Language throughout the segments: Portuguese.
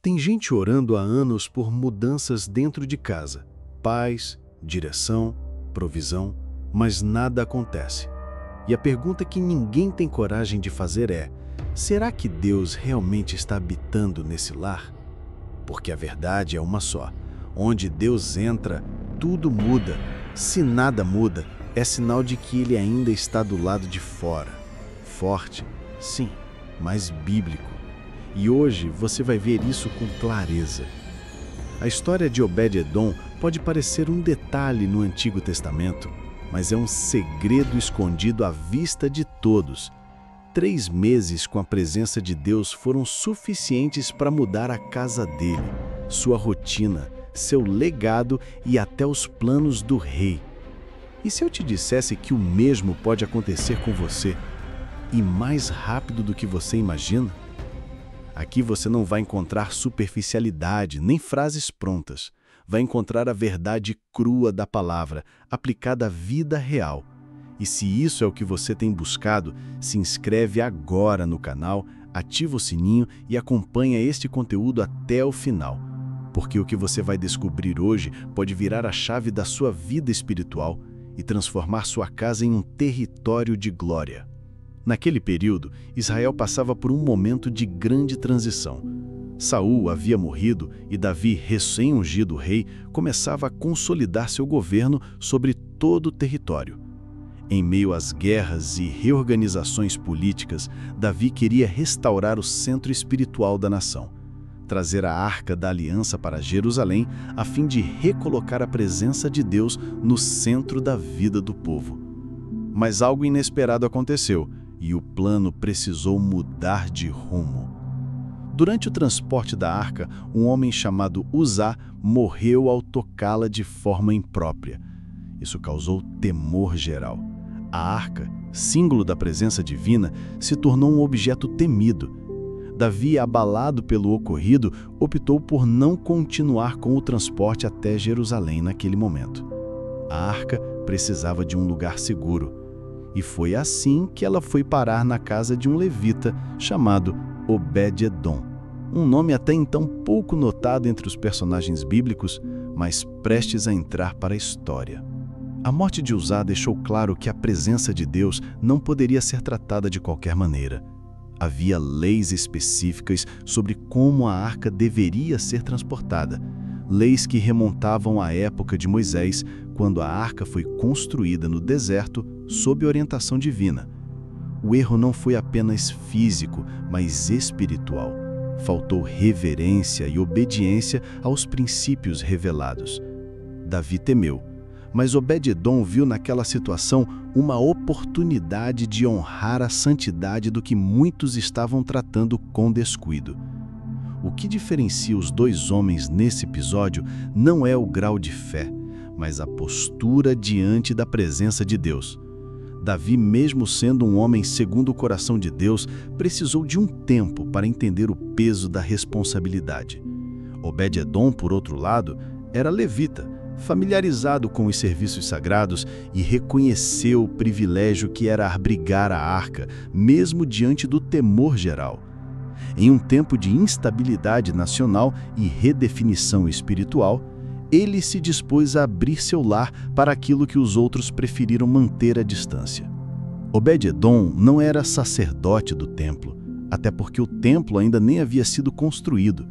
Tem gente orando há anos por mudanças dentro de casa, paz, direção, provisão, mas nada acontece. E a pergunta que ninguém tem coragem de fazer é: será que Deus realmente está habitando nesse lar? Porque a verdade é uma só: onde Deus entra, tudo muda. Se nada muda, é sinal de que Ele ainda está do lado de fora. Forte, sim, mas bíblico. E hoje você vai ver isso com clareza. A história de Obed-Edom pode parecer um detalhe no Antigo Testamento, mas é um segredo escondido à vista de todos. 3 meses com a presença de Deus foram suficientes para mudar a casa dele, sua rotina, seu legado e até os planos do rei. E se eu te dissesse que o mesmo pode acontecer com você, e mais rápido do que você imagina? Aqui você não vai encontrar superficialidade, nem frases prontas. Vai encontrar a verdade crua da palavra, aplicada à vida real. E se isso é o que você tem buscado, se inscreve agora no canal, ativa o sininho e acompanha este conteúdo até o final. Porque o que você vai descobrir hoje pode virar a chave da sua vida espiritual e transformar sua casa em um território de glória. Naquele período, Israel passava por um momento de grande transição. Saul havia morrido e Davi, recém-ungido rei, começava a consolidar seu governo sobre todo o território. Em meio às guerras e reorganizações políticas, Davi queria restaurar o centro espiritual da nação, trazer a Arca da Aliança para Jerusalém a fim de recolocar a presença de Deus no centro da vida do povo. Mas algo inesperado aconteceu e o plano precisou mudar de rumo. Durante o transporte da arca, um homem chamado Uzá morreu ao tocá-la de forma imprópria. Isso causou temor geral. A arca, símbolo da presença divina, se tornou um objeto temido. Davi, abalado pelo ocorrido, optou por não continuar com o transporte até Jerusalém naquele momento. A arca precisava de um lugar seguro. E foi assim que ela foi parar na casa de um levita chamado Obed-Edom. Um nome até então pouco notado entre os personagens bíblicos, mas prestes a entrar para a história. A morte de Uzá deixou claro que a presença de Deus não poderia ser tratada de qualquer maneira. Havia leis específicas sobre como a arca deveria ser transportada, leis que remontavam à época de Moisés, quando a arca foi construída no deserto sob orientação divina. O erro não foi apenas físico, mas espiritual. Faltou reverência e obediência aos princípios revelados. Davi temeu, mas Obed-Edom viu naquela situação uma oportunidade de honrar a santidade do que muitos estavam tratando com descuido. O que diferencia os dois homens nesse episódio não é o grau de fé, mas a postura diante da presença de Deus. Davi, mesmo sendo um homem segundo o coração de Deus, precisou de um tempo para entender o peso da responsabilidade. Obed-Edom, por outro lado, era levita, familiarizado com os serviços sagrados e reconheceu o privilégio que era abrigar a arca, mesmo diante do temor geral. Em um tempo de instabilidade nacional e redefinição espiritual, ele se dispôs a abrir seu lar para aquilo que os outros preferiram manter à distância. Obed-Edom não era sacerdote do templo, até porque o templo ainda nem havia sido construído.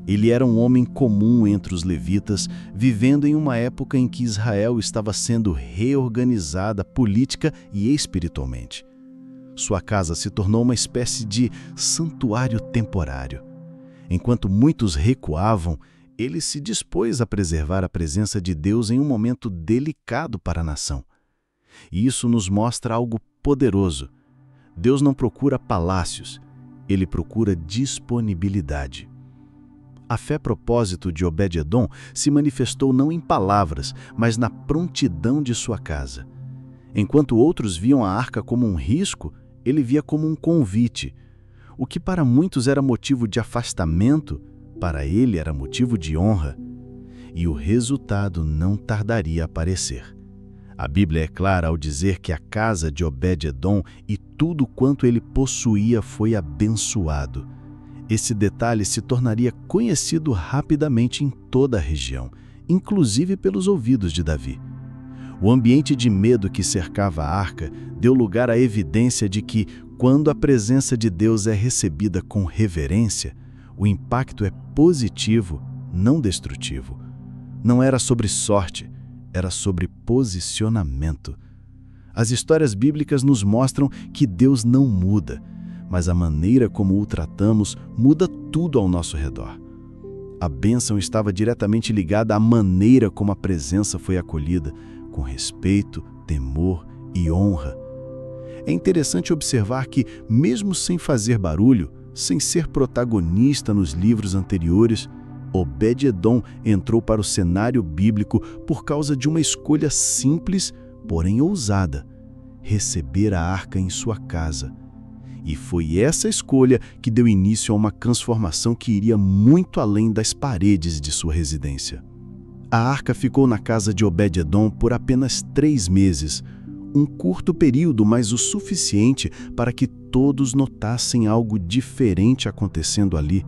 Ele era um homem comum entre os levitas, vivendo em uma época em que Israel estava sendo reorganizada política e espiritualmente. Sua casa se tornou uma espécie de santuário temporário. Enquanto muitos recuavam, ele se dispôs a preservar a presença de Deus em um momento delicado para a nação. E isso nos mostra algo poderoso. Deus não procura palácios, ele procura disponibilidade. A fé-propósito de Obed-Edom se manifestou não em palavras, mas na prontidão de sua casa. Enquanto outros viam a arca como um risco, ele via como um convite. O que para muitos era motivo de afastamento, para ele era motivo de honra. E o resultado não tardaria a aparecer. A Bíblia é clara ao dizer que a casa de Obed-Edom e tudo quanto ele possuía foi abençoado. Esse detalhe se tornaria conhecido rapidamente em toda a região, inclusive pelos ouvidos de Davi. O ambiente de medo que cercava a arca deu lugar à evidência de que, quando a presença de Deus é recebida com reverência, o impacto é positivo, não destrutivo. Não era sobre sorte, era sobre posicionamento. As histórias bíblicas nos mostram que Deus não muda, mas a maneira como o tratamos muda tudo ao nosso redor. A bênção estava diretamente ligada à maneira como a presença foi acolhida, com respeito, temor e honra. É interessante observar que, mesmo sem fazer barulho, sem ser protagonista nos livros anteriores, Obed-Edom entrou para o cenário bíblico por causa de uma escolha simples, porém ousada: receber a arca em sua casa. E foi essa escolha que deu início a uma transformação que iria muito além das paredes de sua residência. A arca ficou na casa de Obed-Edom por apenas 3 meses, um curto período, mas o suficiente para que todos notassem algo diferente acontecendo ali.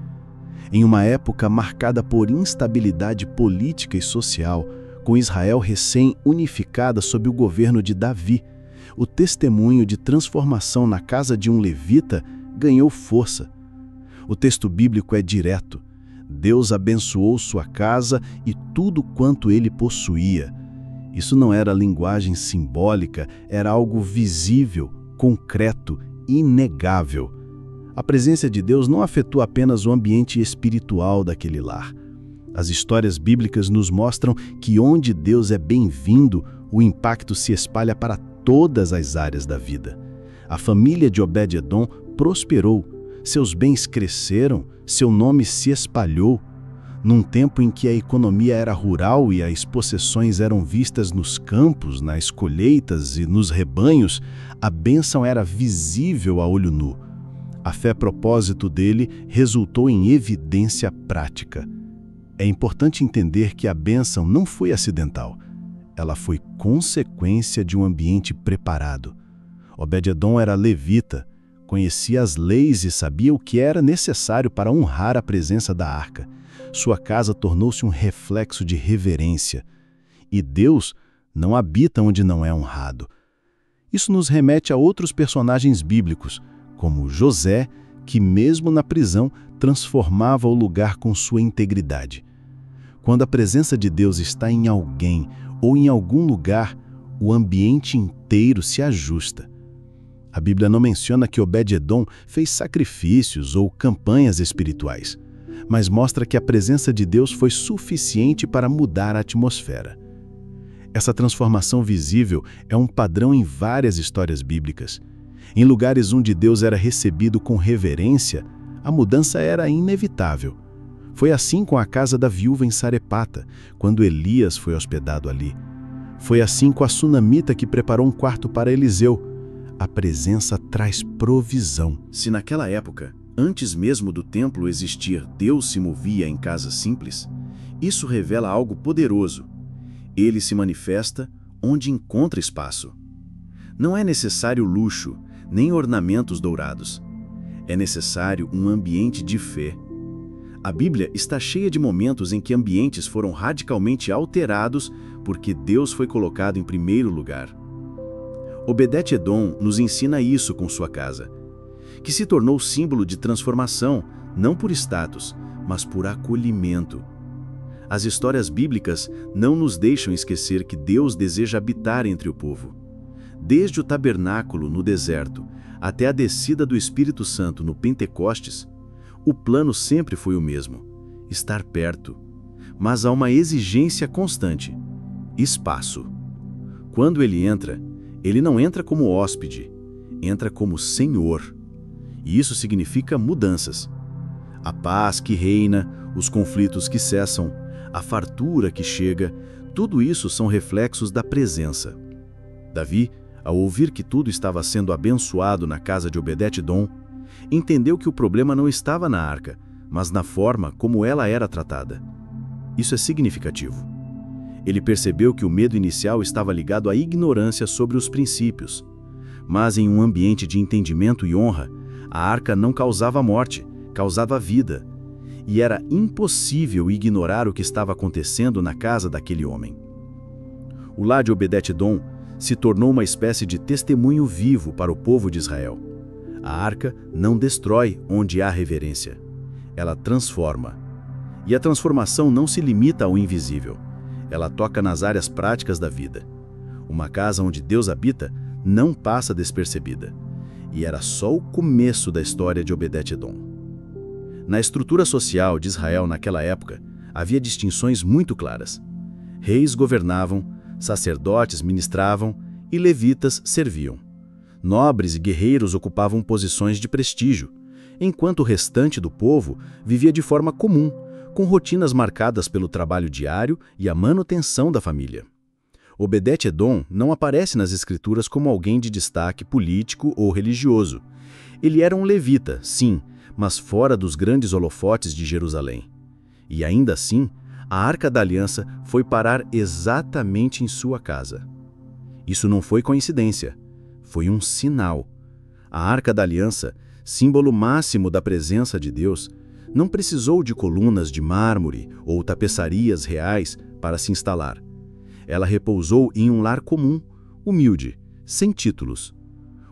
Em uma época marcada por instabilidade política e social, com Israel recém-unificada sob o governo de Davi, o testemunho de transformação na casa de um levita ganhou força. O texto bíblico é direto. Deus abençoou sua casa e tudo quanto ele possuía. Isso não era linguagem simbólica, era algo visível, concreto, inegável. A presença de Deus não afetou apenas o ambiente espiritual daquele lar. As histórias bíblicas nos mostram que onde Deus é bem-vindo, o impacto se espalha para todas as áreas da vida. A família de Obed-Edom prosperou, seus bens cresceram, seu nome se espalhou. Num tempo em que a economia era rural e as possessões eram vistas nos campos, nas colheitas e nos rebanhos, a bênção era visível a olho nu. A fé-propósito dele resultou em evidência prática. É importante entender que a bênção não foi acidental. Ela foi consequência de um ambiente preparado. Obed-Edom era levita, conhecia as leis e sabia o que era necessário para honrar a presença da arca. Sua casa tornou-se um reflexo de reverência. E Deus não habita onde não é honrado. Isso nos remete a outros personagens bíblicos, como José, que mesmo na prisão transformava o lugar com sua integridade. Quando a presença de Deus está em alguém ou em algum lugar, o ambiente inteiro se ajusta. A Bíblia não menciona que Obed-Edom fez sacrifícios ou campanhas espirituais, mas mostra que a presença de Deus foi suficiente para mudar a atmosfera. Essa transformação visível é um padrão em várias histórias bíblicas. Em lugares onde Deus era recebido com reverência, a mudança era inevitável. Foi assim com a casa da viúva em Sarepata, quando Elias foi hospedado ali. Foi assim com a sunamita que preparou um quarto para Eliseu. A presença traz provisão. Se naquela época, antes mesmo do templo existir, Deus se movia em casas simples, isso revela algo poderoso. Ele se manifesta onde encontra espaço. Não é necessário luxo, nem ornamentos dourados. É necessário um ambiente de fé. A Bíblia está cheia de momentos em que ambientes foram radicalmente alterados porque Deus foi colocado em primeiro lugar. Obed-Edom nos ensina isso com sua casa, que se tornou símbolo de transformação, não por status, mas por acolhimento. As histórias bíblicas não nos deixam esquecer que Deus deseja habitar entre o povo. Desde o tabernáculo no deserto até a descida do Espírito Santo no Pentecostes, o plano sempre foi o mesmo: estar perto. Mas há uma exigência constante: espaço. Quando ele entra, ele não entra como hóspede, entra como Senhor. E isso significa mudanças. A paz que reina, os conflitos que cessam, a fartura que chega, tudo isso são reflexos da presença. Davi, ao ouvir que tudo estava sendo abençoado na casa de Obed-Edom, entendeu que o problema não estava na arca, mas na forma como ela era tratada. Isso é significativo. Ele percebeu que o medo inicial estava ligado à ignorância sobre os princípios. Mas em um ambiente de entendimento e honra, a arca não causava morte, causava vida, e era impossível ignorar o que estava acontecendo na casa daquele homem. O lar de Obed-Edom se tornou uma espécie de testemunho vivo para o povo de Israel. A arca não destrói onde há reverência, ela transforma. E a transformação não se limita ao invisível, ela toca nas áreas práticas da vida. Uma casa onde Deus habita não passa despercebida, e era só o começo da história de Obed-Edom. Na estrutura social de Israel naquela época, havia distinções muito claras. Reis governavam, sacerdotes ministravam e levitas serviam. Nobres e guerreiros ocupavam posições de prestígio, enquanto o restante do povo vivia de forma comum, com rotinas marcadas pelo trabalho diário e a manutenção da família. Obed-Edom não aparece nas escrituras como alguém de destaque político ou religioso. Ele era um levita, sim, mas fora dos grandes holofotes de Jerusalém. E ainda assim, a Arca da Aliança foi parar exatamente em sua casa. Isso não foi coincidência, foi um sinal. A Arca da Aliança, símbolo máximo da presença de Deus, não precisou de colunas de mármore ou tapeçarias reais para se instalar. Ela repousou em um lar comum, humilde, sem títulos.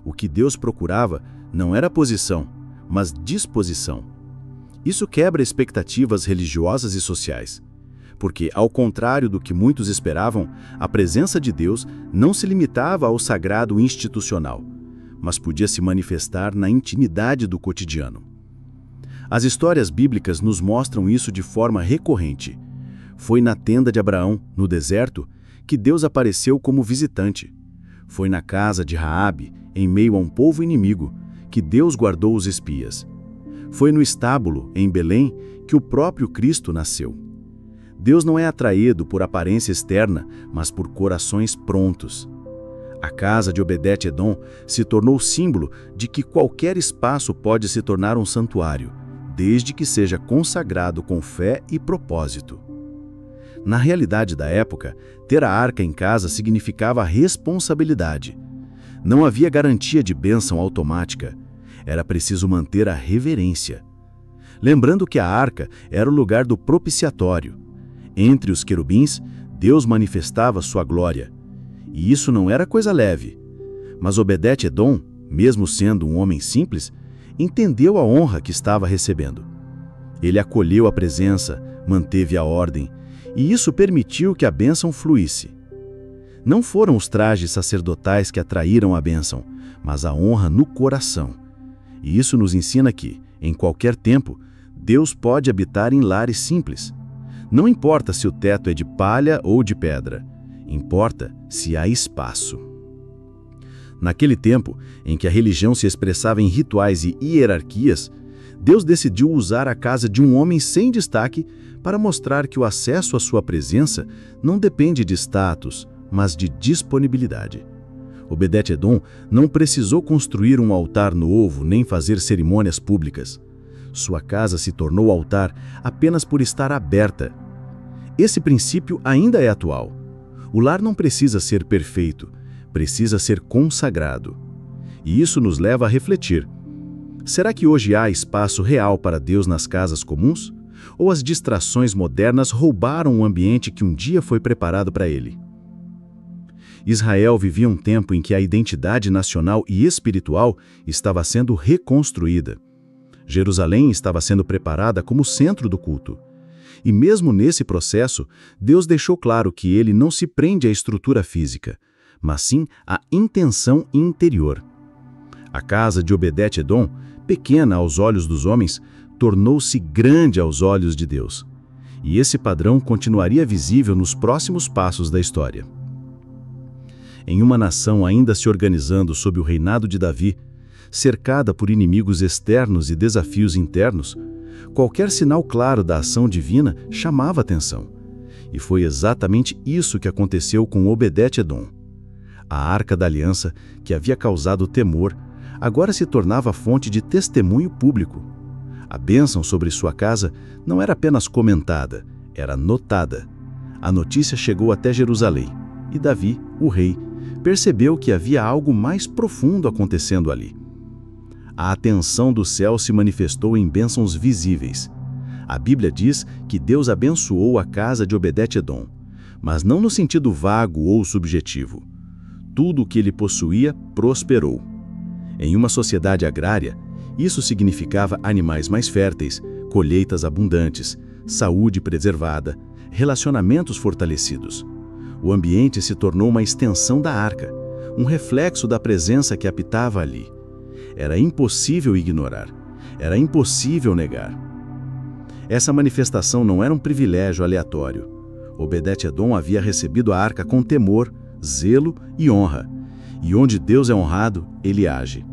O que Deus procurava não era posição, mas disposição. Isso quebra expectativas religiosas e sociais, porque, ao contrário do que muitos esperavam, a presença de Deus não se limitava ao sagrado institucional, mas podia se manifestar na intimidade do cotidiano. As histórias bíblicas nos mostram isso de forma recorrente. Foi na tenda de Abraão, no deserto, que Deus apareceu como visitante. Foi na casa de Raabe, em meio a um povo inimigo, que Deus guardou os espias. Foi no estábulo, em Belém, que o próprio Cristo nasceu. Deus não é atraído por aparência externa, mas por corações prontos. A casa de Obed-Edom se tornou símbolo de que qualquer espaço pode se tornar um santuário, desde que seja consagrado com fé e propósito. Na realidade da época, ter a arca em casa significava responsabilidade. Não havia garantia de bênção automática. Era preciso manter a reverência. Lembrando que a arca era o lugar do propiciatório. Entre os querubins, Deus manifestava sua glória. E isso não era coisa leve. Mas Obed-Edom, mesmo sendo um homem simples, entendeu a honra que estava recebendo. Ele acolheu a presença, manteve a ordem, e isso permitiu que a bênção fluísse. Não foram os trajes sacerdotais que atraíram a bênção, mas a honra no coração. E isso nos ensina que, em qualquer tempo, Deus pode habitar em lares simples. Não importa se o teto é de palha ou de pedra, importa se há espaço. Naquele tempo, em que a religião se expressava em rituais e hierarquias, Deus decidiu usar a casa de um homem sem destaque para mostrar que o acesso à sua presença não depende de status, mas de disponibilidade. Obed-Edom não precisou construir um altar novo nem fazer cerimônias públicas. Sua casa se tornou altar apenas por estar aberta. Esse princípio ainda é atual. O lar não precisa ser perfeito, precisa ser consagrado. E isso nos leva a refletir. Será que hoje há espaço real para Deus nas casas comuns? Ou as distrações modernas roubaram o ambiente que um dia foi preparado para ele? Israel vivia um tempo em que a identidade nacional e espiritual estava sendo reconstruída. Jerusalém estava sendo preparada como centro do culto. E mesmo nesse processo, Deus deixou claro que ele não se prende à estrutura física, mas sim à intenção interior. A casa de Obed-Edom, pequena aos olhos dos homens, tornou-se grande aos olhos de Deus. E esse padrão continuaria visível nos próximos passos da história. Em uma nação ainda se organizando sob o reinado de Davi, cercada por inimigos externos e desafios internos, qualquer sinal claro da ação divina chamava atenção. E foi exatamente isso que aconteceu com Obed-Edom. A Arca da Aliança, que havia causado temor, agora se tornava fonte de testemunho público. A bênção sobre sua casa não era apenas comentada, era notada. A notícia chegou até Jerusalém, e Davi, o rei, percebeu que havia algo mais profundo acontecendo ali. A atenção do céu se manifestou em bênçãos visíveis. A Bíblia diz que Deus abençoou a casa de Obed-Edom, mas não no sentido vago ou subjetivo. Tudo o que ele possuía prosperou. Em uma sociedade agrária, isso significava animais mais férteis, colheitas abundantes, saúde preservada, relacionamentos fortalecidos. O ambiente se tornou uma extensão da arca, um reflexo da presença que habitava ali. Era impossível ignorar, era impossível negar. Essa manifestação não era um privilégio aleatório. Obed-Edom havia recebido a arca com temor, zelo e honra, e onde Deus é honrado, ele age.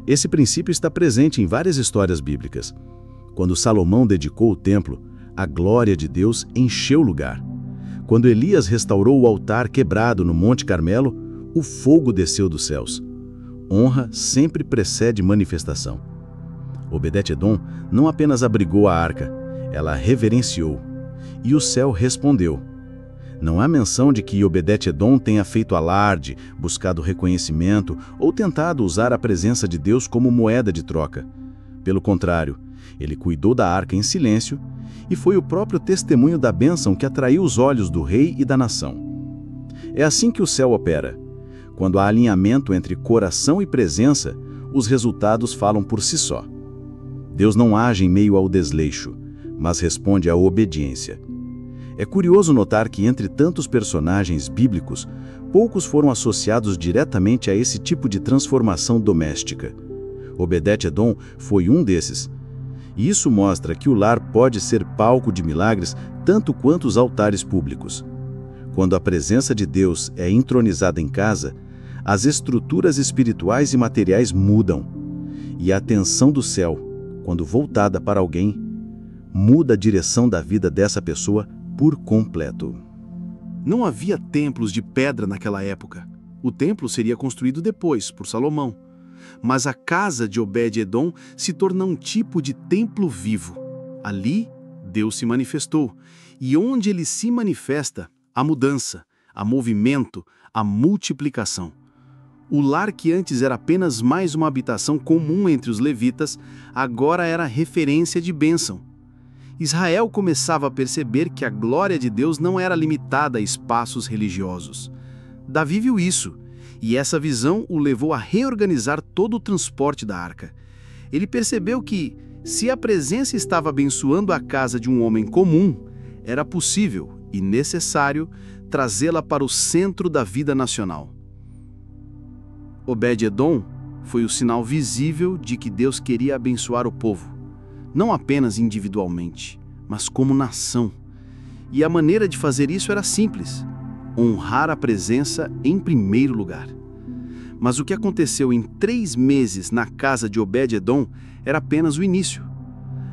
Esse princípio está presente em várias histórias bíblicas. Quando Salomão dedicou o templo, a glória de Deus encheu o lugar. Quando Elias restaurou o altar quebrado no Monte Carmelo, o fogo desceu dos céus. Honra sempre precede manifestação. Obed-Edom não apenas abrigou a arca, ela a reverenciou. E o céu respondeu. Não há menção de que Obed-Edom tenha feito alarde, buscado reconhecimento ou tentado usar a presença de Deus como moeda de troca. Pelo contrário, ele cuidou da arca em silêncio e foi o próprio testemunho da bênção que atraiu os olhos do rei e da nação. É assim que o céu opera. Quando há alinhamento entre coração e presença, os resultados falam por si só. Deus não age em meio ao desleixo, mas responde à obediência. É curioso notar que entre tantos personagens bíblicos, poucos foram associados diretamente a esse tipo de transformação doméstica. Obed-Edom foi um desses. E isso mostra que o lar pode ser palco de milagres tanto quanto os altares públicos. Quando a presença de Deus é entronizada em casa, as estruturas espirituais e materiais mudam. E a atenção do céu, quando voltada para alguém, muda a direção da vida dessa pessoa por completo. Não havia templos de pedra naquela época. O templo seria construído depois, por Salomão. Mas a casa de Obed-Edom se torna um tipo de templo vivo. Ali, Deus se manifestou. E onde ele se manifesta, há mudança, há movimento, há multiplicação. O lar que antes era apenas mais uma habitação comum entre os levitas, agora era referência de bênção. Israel começava a perceber que a glória de Deus não era limitada a espaços religiosos. Davi viu isso, e essa visão o levou a reorganizar todo o transporte da arca. Ele percebeu que, se a presença estava abençoando a casa de um homem comum, era possível e necessário trazê-la para o centro da vida nacional. Obed-Edom foi o sinal visível de que Deus queria abençoar o povo, não apenas individualmente, mas como nação. E a maneira de fazer isso era simples: honrar a presença em primeiro lugar. Mas o que aconteceu em 3 meses na casa de Obed-Edom era apenas o início.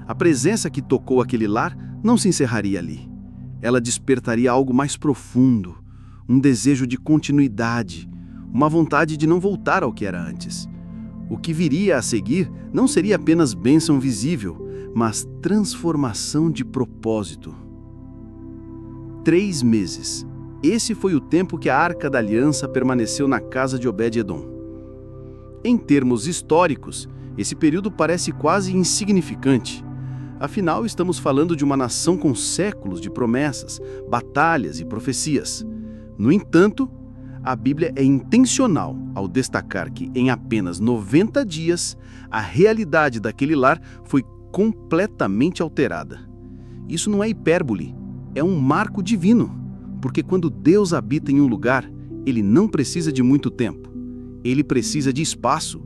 A presença que tocou aquele lar não se encerraria ali. Ela despertaria algo mais profundo, um desejo de continuidade, uma vontade de não voltar ao que era antes. O que viria a seguir não seria apenas bênção visível, mas transformação de propósito. 3 meses. Esse foi o tempo que a Arca da Aliança permaneceu na casa de Obed-Edom. Em termos históricos, esse período parece quase insignificante. Afinal, estamos falando de uma nação com séculos de promessas, batalhas e profecias. No entanto, a Bíblia é intencional ao destacar que, em apenas 90 dias, a realidade daquele lar foi completamente alterada. Isso não é hipérbole, é um marco divino, porque quando Deus habita em um lugar, ele não precisa de muito tempo, ele precisa de espaço.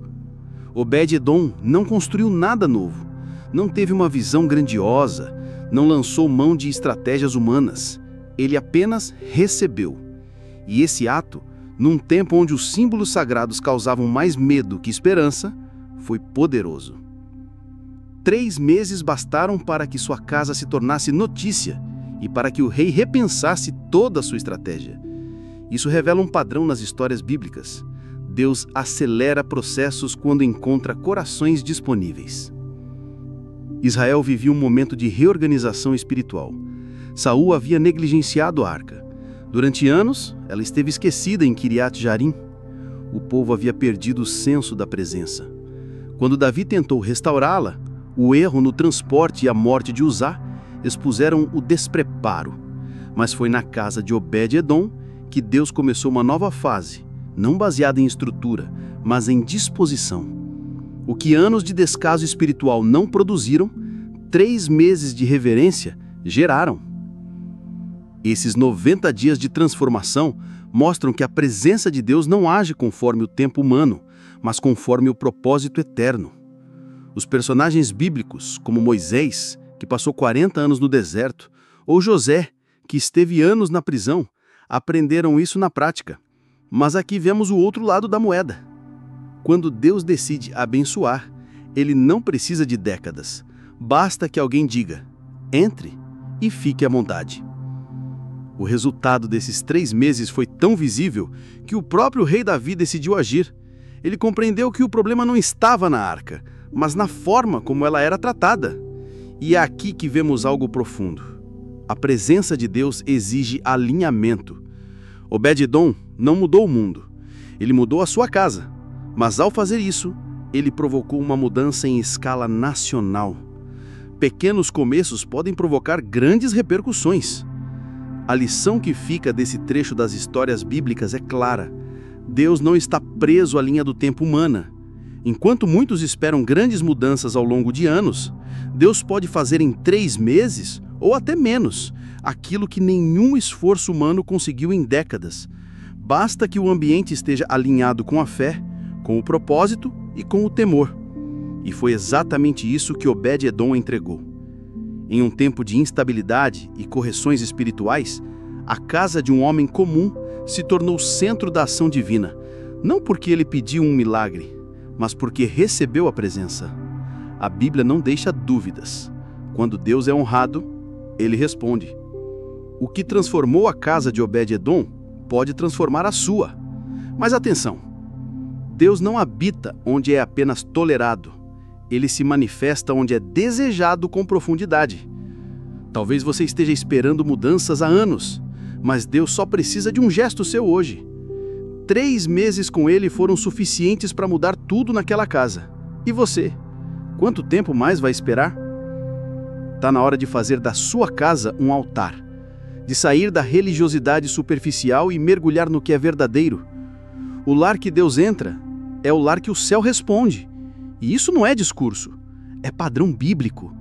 Obed-Edom não construiu nada novo, não teve uma visão grandiosa, não lançou mão de estratégias humanas, ele apenas recebeu. E esse ato, num tempo onde os símbolos sagrados causavam mais medo que esperança, foi poderoso. 3 meses bastaram para que sua casa se tornasse notícia e para que o rei repensasse toda a sua estratégia. Isso revela um padrão nas histórias bíblicas. Deus acelera processos quando encontra corações disponíveis. Israel vivia um momento de reorganização espiritual. Saul havia negligenciado a arca. Durante anos, ela esteve esquecida em Kiriat Jearim. O povo havia perdido o senso da presença. Quando Davi tentou restaurá-la, o erro no transporte e a morte de Uzá expuseram o despreparo. Mas foi na casa de Obed-Edom que Deus começou uma nova fase, não baseada em estrutura, mas em disposição. O que anos de descaso espiritual não produziram, 3 meses de reverência geraram. Esses 90 dias de transformação mostram que a presença de Deus não age conforme o tempo humano, mas conforme o propósito eterno. Os personagens bíblicos, como Moisés, que passou 40 anos no deserto, ou José, que esteve anos na prisão, aprenderam isso na prática. Mas aqui vemos o outro lado da moeda. Quando Deus decide abençoar, Ele não precisa de décadas. Basta que alguém diga, entre e fique à vontade. O resultado desses 3 meses foi tão visível que o próprio rei Davi decidiu agir. Ele compreendeu que o problema não estava na arca, mas na forma como ela era tratada. E é aqui que vemos algo profundo. A presença de Deus exige alinhamento. Obed-Edom não mudou o mundo, ele mudou a sua casa. Mas ao fazer isso, ele provocou uma mudança em escala nacional. Pequenos começos podem provocar grandes repercussões. A lição que fica desse trecho das histórias bíblicas é clara. Deus não está preso à linha do tempo humana. Enquanto muitos esperam grandes mudanças ao longo de anos, Deus pode fazer em 3 meses, ou até menos, aquilo que nenhum esforço humano conseguiu em décadas. Basta que o ambiente esteja alinhado com a fé, com o propósito e com o temor. E foi exatamente isso que Obed-Edom entregou. Em um tempo de instabilidade e correções espirituais, a casa de um homem comum se tornou o centro da ação divina, não porque ele pediu um milagre, mas porque recebeu a presença. A Bíblia não deixa dúvidas. Quando Deus é honrado, Ele responde. O que transformou a casa de Obed-Edom pode transformar a sua. Mas atenção, Deus não habita onde é apenas tolerado. Ele se manifesta onde é desejado com profundidade. Talvez você esteja esperando mudanças há anos, mas Deus só precisa de um gesto seu hoje. 3 meses com Ele foram suficientes para mudar tudo naquela casa. E você? Quanto tempo mais vai esperar? Está na hora de fazer da sua casa um altar, de sair da religiosidade superficial e mergulhar no que é verdadeiro. O lar que Deus entra é o lar que o céu responde. E isso não é discurso, é padrão bíblico.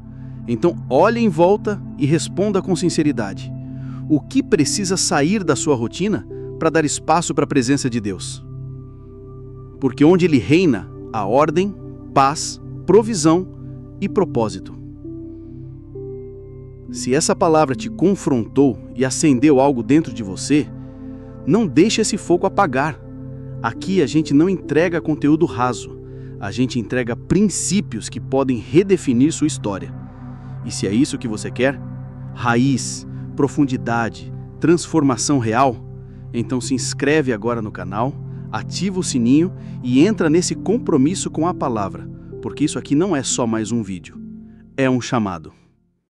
Então olhe em volta e responda com sinceridade. O que precisa sair da sua rotina para dar espaço para a presença de Deus? Porque onde Ele reina, há ordem, paz, provisão e propósito. Se essa palavra te confrontou e acendeu algo dentro de você, não deixe esse fogo apagar. Aqui a gente não entrega conteúdo raso, a gente entrega princípios que podem redefinir sua história. E se é isso que você quer, raiz, profundidade, transformação real, então se inscreve agora no canal, ativa o sininho e entra nesse compromisso com a palavra, porque isso aqui não é só mais um vídeo, é um chamado.